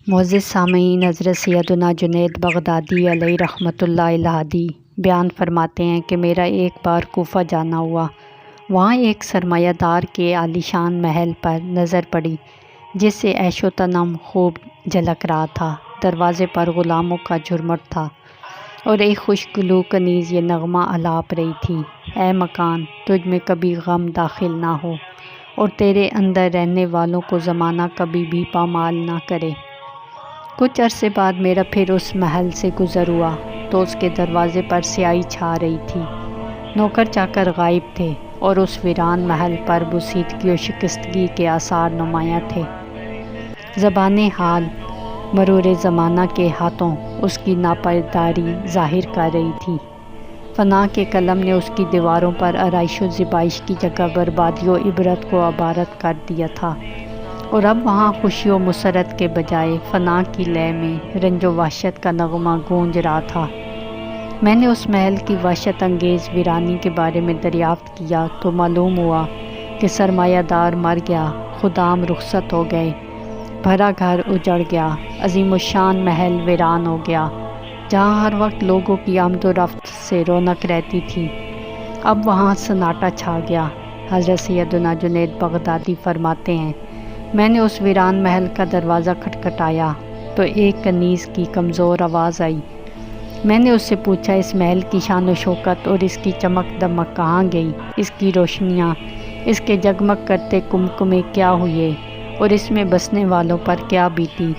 معزز سامعین، حضرت سیدنا جنید بغدادی علیہ رحمۃ اللہ الہادی بیان فرماتے ہیں کہ میرا ایک بار کوفہ جانا ہوا۔ وہاں ایک سرمایہ دار کے عالیشان محل پر نظر پڑی جس سے عیش و تنم خوب جھلک رہا تھا۔ دروازے پر غلاموں کا جھرمٹ تھا اور ایک خوشگلو کنیز یہ نغمہ الاپ رہی تھی: اے مکان، تجھ میں کبھی غم داخل نہ ہو اور تیرے اندر رہنے والوں کو زمانہ کبھی بھی پامال نہ کرے۔ کچھ عرصے بعد میرا پھر اس محل سے گزر ہوا تو اس کے دروازے پر سیاہی چھا رہی تھی۔ نوکر چاکر غائب تھے اور اس ویران محل پر بوسیدگی و شکستگی کے آثار نمایاں تھے۔ زبان حال مرور زمانہ کے ہاتھوں اس کی ناپائیداری ظاہر کر رہی تھی۔ فنا کے قلم نے اس کی دیواروں پر آرائش و زیبائش کی جگہ بربادی و عبرت کو عبارت کر دیا تھا، اور اب وہاں خوشی و مسرت کے بجائے فنا کی لے میں رنج و وحشت کا نغمہ گونج رہا تھا۔ میں نے اس محل کی وحشت انگیز ویرانی کے بارے میں دریافت کیا تو معلوم ہوا کہ سرمایہ دار مر گیا، خدام رخصت ہو گئے، بھرا گھر اجڑ گیا، عظیم الشان محل ویران ہو گیا جہاں ہر وقت لوگوں کی آمد و رفت سے رونق رہتی تھی۔ اب وہاں سناٹا چھا گیا۔ حضرت سیدنا جنید بغدادی فرماتے ہیں، میں نے اس ویران محل کا دروازہ کھٹکھٹایا تو ایک کنیز کی کمزور آواز آئی۔ میں نے اس سے پوچھا، اس محل کی شان و شوکت اور اس کی چمک دمک کہاں گئی؟ اس کی روشنیاں، اس کے جگمگ کرتے کمکمے کیا ہوئے اور اس میں بسنے والوں پر کیا بیتی؟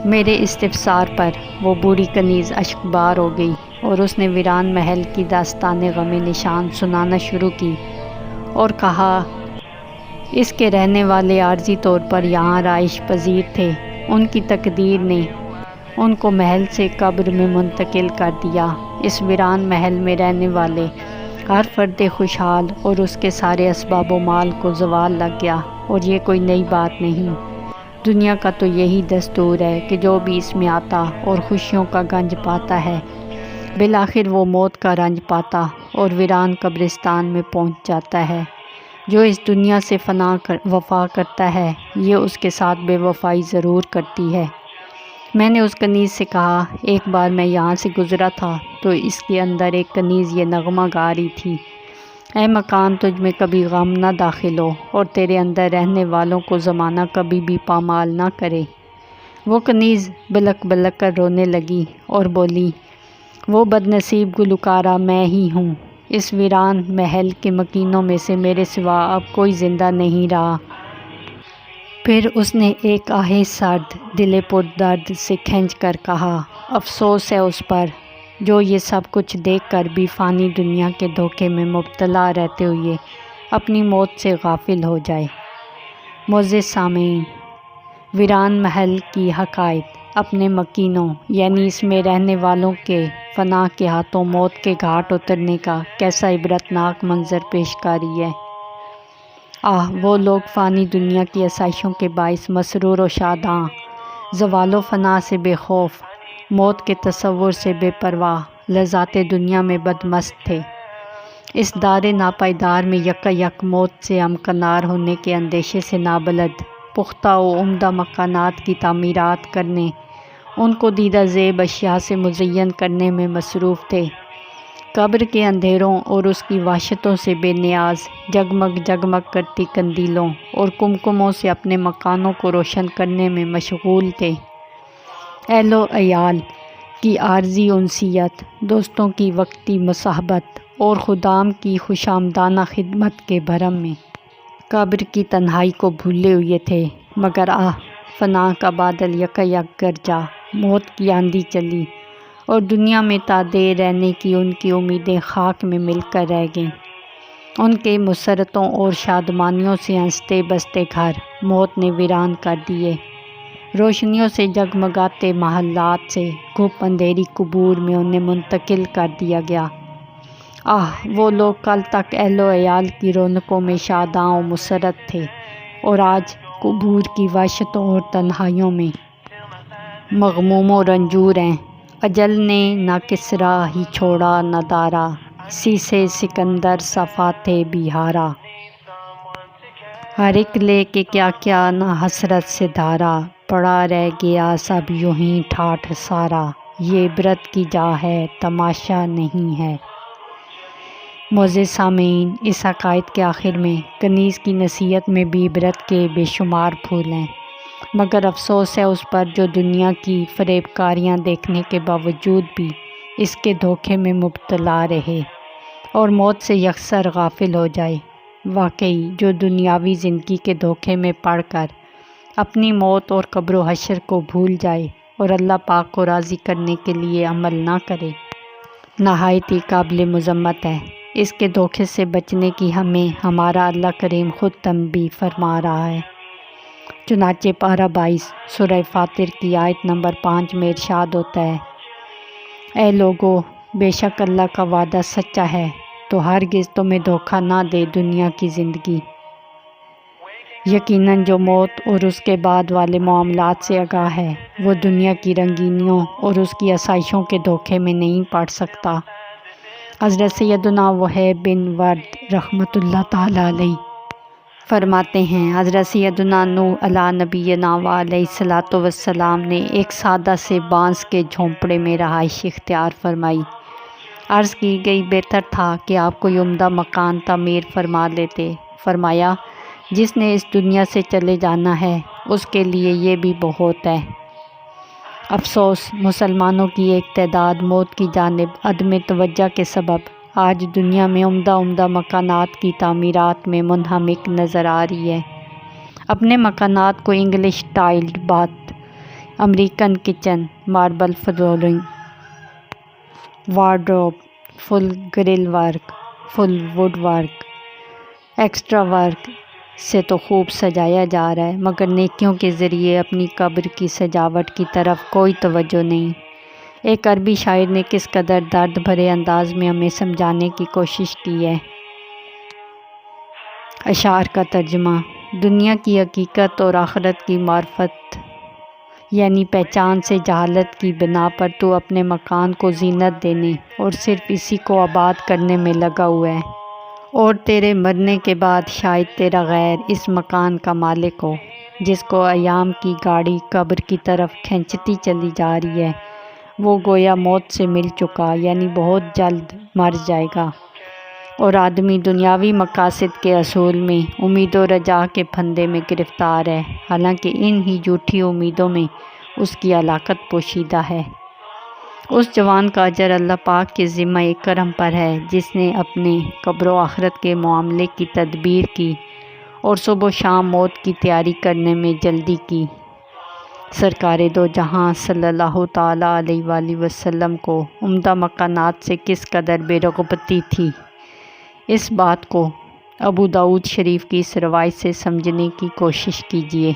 میرے استفسار پر وہ بوڑھی کنیز اشکبار ہو گئی اور اس نے ویران محل کی داستان غم نشان سنانا شروع کی اور کہا، اس کے رہنے والے عارضی طور پر یہاں رہائش پذیر تھے، ان کی تقدیر نے ان کو محل سے قبر میں منتقل کر دیا۔ اس ویران محل میں رہنے والے ہر فرد خوشحال اور اس کے سارے اسباب و مال کو زوال لگ گیا، اور یہ کوئی نئی بات نہیں۔ دنیا کا تو یہی دستور ہے کہ جو بھی اس میں آتا اور خوشیوں کا گنج پاتا ہے، بالآخر وہ موت کا رنج پاتا اور ویران قبرستان میں پہنچ جاتا ہے۔ جو اس دنیا سے وفا کرتا ہے، یہ اس کے ساتھ بے وفائی ضرور کرتی ہے۔ میں نے اس کنیز سے کہا، ایک بار میں یہاں سے گزرا تھا تو اس کے اندر ایک کنیز یہ نغمہ گا رہی تھی: اے مکان، تجھ میں کبھی غم نہ داخل ہو اور تیرے اندر رہنے والوں کو زمانہ کبھی بھی پامال نہ کرے۔ وہ کنیز بلک بلک کر رونے لگی اور بولی، وہ بدنصیب گلوکارہ میں ہی ہوں۔ اس ویران محل کے مکینوں میں سے میرے سوا اب کوئی زندہ نہیں رہا۔ پھر اس نے ایک آہ سرد دل پر درد سے کھنچ کر کہا، افسوس ہے اس پر جو یہ سب کچھ دیکھ کر بھی فانی دنیا کے دھوکے میں مبتلا رہتے ہوئے اپنی موت سے غافل ہو جائے۔ معزز سامعین، ویران محل کی حقائق اپنے مکینوں یعنی اس میں رہنے والوں کے فنا کے ہاتھوں موت کے گھاٹ اترنے کا کیسا عبرتناک منظر پیش کاری ہے۔ وہ لوگ فانی دنیا کی آسائشوں کے باعث مسرور و شاداں، زوال و فنا سے بے خوف، موت کے تصور سے بے پرواہ، لذات دنیا میں بدمست تھے۔ اس دار ناپائیدار میں یکا یک موت سے ہمکنار ہونے کے اندیشے سے نابلد، پختہ و عمدہ مکانات کی تعمیرات کرنے، ان کو دیدہ زیب اشیاء سے مزین کرنے میں مصروف تھے۔ قبر کے اندھیروں اور اس کی وحشتوں سے بے نیاز، جگمگ جگمگ کرتی قندیلوں اور کمکموں سے اپنے مکانوں کو روشن کرنے میں مشغول تھے۔ اہل و عیال کی عارضی انسیت، دوستوں کی وقتی مصاحبت اور خدام کی خوشامدانہ خدمت کے بھرم میں قبر کی تنہائی کو بھولے ہوئے تھے، مگر فنا کا بادل یکا یک گرجا، موت کی آندھی چلی اور دنیا میں تا دیر رہنے کی ان کی امیدیں خاک میں مل کر رہ گئیں۔ ان کے مسرتوں اور شادمانیوں سے ہنستے بستے گھر موت نے ویران کر دیے۔ روشنیوں سے جگمگاتے محلات سے گھپ اندھیری قبور میں انہیں منتقل کر دیا گیا۔ وہ لوگ کل تک اہل و عیال کی رونقوں میں شاداں و مسرت تھے، اور آج قبور کی وحشتوں اور تنہائیوں میں مغموم و رنجور ہیں۔ اجل نے نہ کسریٰ ہی چھوڑا نہ دارا، اسی سے سکندر صفات بیہارا۔ ہر ایک لے کے کیا کیا نہ حسرت سے دھارا، پڑا رہ گیا سب یوں ہی ٹھاٹھ سارا، یہ عبرت کی جا ہے تماشا نہیں ہے۔ معزز سامعین، اس حکایت کے آخر میں کنیز کی نصیحت میں بھی عبرت کے بے شمار پھول ہیں، مگر افسوس ہے اس پر جو دنیا کی فریب کاریاں دیکھنے کے باوجود بھی اس کے دھوکے میں مبتلا رہے اور موت سے یکسر غافل ہو جائے۔ واقعی جو دنیاوی زندگی کے دھوکے میں پڑ کر اپنی موت اور قبر و حشر کو بھول جائے اور اللہ پاک کو راضی کرنے کے لیے عمل نہ کرے، نہایت ہی قابل مذمت ہے۔ اس کے دھوکے سے بچنے کی ہمیں ہمارا اللہ کریم خود تنبیہ فرما رہا ہے۔ چنانچہ پارہ 22 سورہ فاطر کی آیت نمبر 5 میں ارشاد ہوتا ہے، اے لوگو، بے شک اللہ کا وعدہ سچا ہے تو ہرگز تمہیں دھوکہ نہ دے دنیا کی زندگی۔ یقیناً جو موت اور اس کے بعد والے معاملات سے آگاہ ہے وہ دنیا کی رنگینیوں اور اس کی آسائشوں کے دھوکے میں نہیں پڑ سکتا۔ حضرت سیدنا وہیب بن ورد رحمۃ اللہ تعالیٰ علیہ فرماتے ہیں، حضرت سیدنا نوح علیہ نبینا علیہ الصلوۃ والسلام نے ایک سادہ سے بانس کے جھونپڑے میں رہائش اختیار فرمائی۔ عرض کی گئی بہتر تھا کہ آپ کوئی عمدہ مکان تعمیر فرما لیتے۔ فرمایا، جس نے اس دنیا سے چلے جانا ہے اس کے لیے یہ بھی بہت ہے۔ افسوس، مسلمانوں کی ایک تعداد موت کی جانب عدم توجہ کے سبب آج دنیا میں عمدہ مکانات کی تعمیرات میں منہمک نظر آ رہی ہے۔ اپنے مکانات کو English tiled bath, American kitchen, marble flooring, wardrobe, full grill work, full wood work, extra work سے تو خوب سجایا جا رہا ہے، مگر نیکیوں کے ذریعے اپنی قبر کی سجاوٹ کی طرف کوئی توجہ نہیں۔ ایک عربی شاعر نے کس قدر درد بھرے انداز میں ہمیں سمجھانے کی کوشش کی ہے۔ اشعار کا ترجمہ: دنیا کی حقیقت اور آخرت کی معرفت یعنی پہچان سے جہالت کی بنا پر تو اپنے مکان کو زینت دینے اور صرف اسی کو آباد کرنے میں لگا ہوا ہے، اور تیرے مرنے کے بعد شاید تیرا غیر اس مکان کا مالک ہو، جس کو ایام کی گاڑی قبر کی طرف کھینچتی چلی جا رہی ہے۔ وہ گویا موت سے مل چکا، یعنی بہت جلد مر جائے گا، اور آدمی دنیاوی مقاصد کے اصول میں امید و رجا کے پھندے میں گرفتار ہے، حالانکہ ان ہی جھوٹی امیدوں میں اس کی ہلاکت پوشیدہ ہے۔ اس جوان کا اجر اللہ پاک کے ذمہ کرم پر ہے جس نے اپنے قبر و آخرت کے معاملے کی تدبیر کی اور صبح و شام موت کی تیاری کرنے میں جلدی کی۔ سرکار دو جہاں صلی اللہ تعالیٰ علیہ وآلہ وسلم کو عمدہ مکانات سے کس قدر بے رغبتی تھی، اس بات کو ابو داؤد شریف کی اس روایت سے سمجھنے کی کوشش کیجیے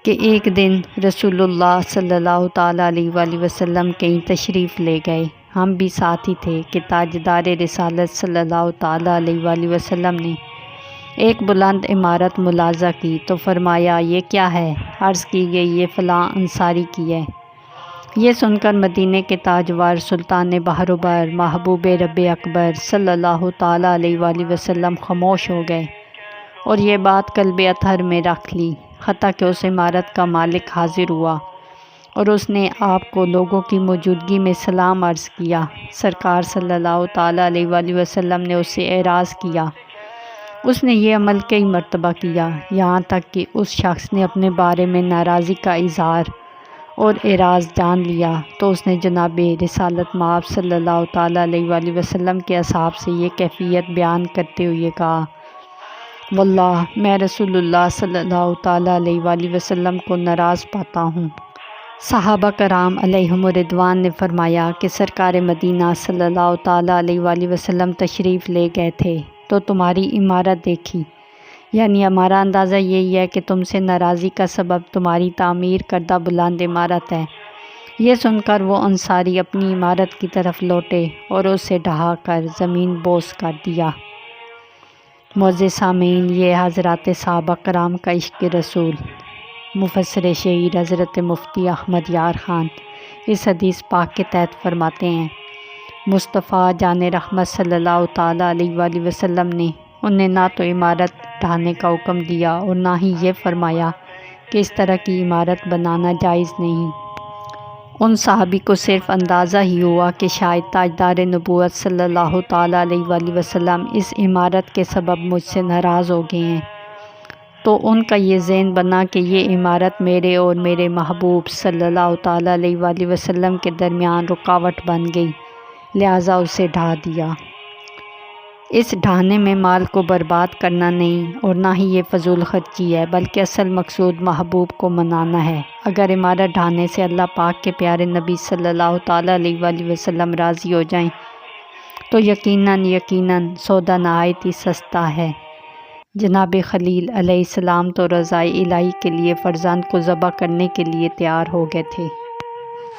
کہ ایک دن رسول اللہ صلی اللہ تعالیٰ علیہ وآلہ وسلم کہیں تشریف لے گئے، ہم بھی ساتھ ہی تھے کہ تاجدار رسالت صلی اللہ تعالیٰ علیہ وآلہ وسلم نے ایک بلند عمارت ملاحظہ کی تو فرمایا، یہ کیا ہے؟ عرض کی گئی، یہ فلاں انصاری کی ہے۔ یہ سن کر مدینے کے تاجور سلطان بحر و بر محبوب رب اکبر صلی اللہ تعالیٰ علیہ وآلہ وسلم خاموش ہو گئے اور یہ بات قلب اطہر میں رکھ لی، حتیٰ کہ اس عمارت کا مالک حاضر ہوا اور اس نے آپ کو لوگوں کی موجودگی میں سلام عرض کیا۔ سرکار صلی اللہ تعالیٰ علیہ وآلہ وسلم نے اس سے اعراض کیا۔ اس نے یہ عمل کئی مرتبہ کیا، یہاں تک کہ اس شخص نے اپنے بارے میں ناراضی کا اظہار اور اعراض جان لیا تو اس نے جناب رسالت مآب صلی اللہ تعالیٰ علیہ وآلہ وسلم کے اصحاب سے یہ کیفیت بیان کرتے ہوئے کہا، واللہ میں رسول اللہ صلی اللہ تعالیٰ علیہ وآلہ وسلم کو ناراض پاتا ہوں۔ صحابہ کرام علیہم رضوان نے فرمایا کہ سرکار مدینہ صلی اللہ تعالیٰ علیہ وآلہ وسلم تشریف لے گئے تھے تو تمہاری عمارت دیکھی، یعنی ہمارا اندازہ یہی ہے کہ تم سے ناراضی کا سبب تمہاری تعمیر کردہ بلند عمارت ہے۔ یہ سن کر وہ انصاری اپنی عمارت کی طرف لوٹے اور اسے ڈھا کر زمین بوس کر دیا۔ معزز سامعین، یہ حضرات صحابہ کرام کا عشق رسول مفسر شہیر حضرت مفتی احمد یار خان اس حدیث پاک کے تحت فرماتے ہیں، مصطفیٰ جان رحمت صلی اللہ تعالیٰ علیہ وآلہ وسلم نے انہیں نہ تو عمارت ڈھانے کا حکم دیا اور نہ ہی یہ فرمایا کہ اس طرح کی عمارت بنانا جائز نہیں۔ ان صحابی کو صرف اندازہ ہی ہوا کہ شاید تاجدار نبوت صلی اللہ تعالیٰ علیہ وآلہ وسلم اس عمارت کے سبب مجھ سے ناراض ہو گئے ہیں، تو ان کا یہ ذہن بنا کہ یہ عمارت میرے اور میرے محبوب صلی اللہ تعالیٰ علیہ وآلہ وسلم کے درمیان رکاوٹ بن گئی، لہٰذا اسے ڈھا دیا۔ اس ڈھانے میں مال کو برباد کرنا نہیں اور نہ ہی یہ فضول خرچی ہے، بلکہ اصل مقصود محبوب کو منانا ہے۔ اگر عمارت ڈھانے سے اللہ پاک کے پیارے نبی صلی اللہ تعالیٰ علیہ وآلہ وسلم راضی ہو جائیں تو یقیناً سودا نہایت ہی سستا ہے۔ جناب خلیل علیہ السلام تو رضائے الہی کے لیے فرزند کو ذبح کرنے کے لیے تیار ہو گئے تھے۔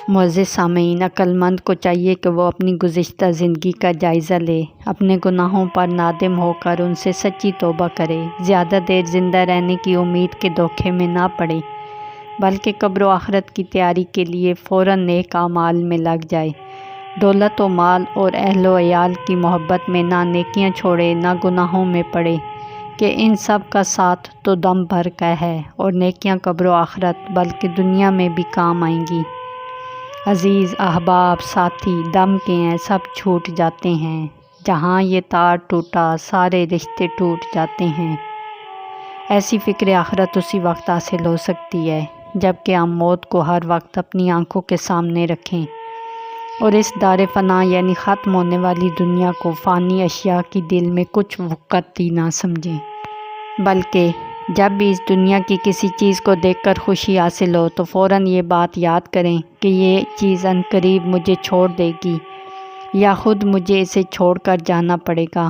معزز سامعین، عقل مند کو چاہیے کہ وہ اپنی گزشتہ زندگی کا جائزہ لے، اپنے گناہوں پر نادم ہو کر ان سے سچی توبہ کرے، زیادہ دیر زندہ رہنے کی امید کے دھوکے میں نہ پڑے، بلکہ قبر و آخرت کی تیاری کے لیے فوراً نیک اعمال میں لگ جائے، دولت و مال اور اہل و عیال کی محبت میں نہ نیکیاں چھوڑے نہ گناہوں میں پڑے، کہ ان سب کا ساتھ تو دم بھر کا ہے اور نیکیاں قبر و آخرت بلکہ دنیا میں بھی کام آئیں گی۔ عزیز احباب ساتھی، دم کے ہیں سب چھوٹ جاتے ہیں، جہاں یہ تار ٹوٹا سارے رشتے ٹوٹ جاتے ہیں۔ ایسی فکر آخرت اسی وقت حاصل ہو سکتی ہے جب کہ ہم موت کو ہر وقت اپنی آنکھوں کے سامنے رکھیں اور اس دار فنا یعنی ختم ہونے والی دنیا کو فانی اشیاء کی دل میں کچھ وقت ہی نہ سمجھیں، بلکہ جب بھی اس دنیا کی کسی چیز کو دیکھ کر خوشی حاصل ہو تو فوراً یہ بات یاد کریں کہ یہ چیز عنقریب مجھے چھوڑ دے گی یا خود مجھے اسے چھوڑ کر جانا پڑے گا۔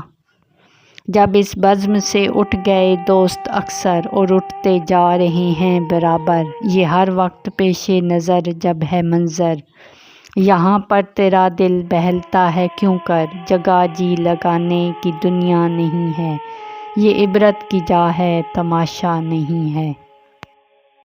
جب اس بزم سے اٹھ گئے دوست اکثر اور اٹھتے جا رہے ہیں برابر، یہ ہر وقت پیش نظر جب ہے منظر، یہاں پر تیرا دل بہلتا ہے کیوں کر، جگہ جی لگانے کی دنیا نہیں ہے، یہ عبرت کی جا ہے تماشا نہیں ہے۔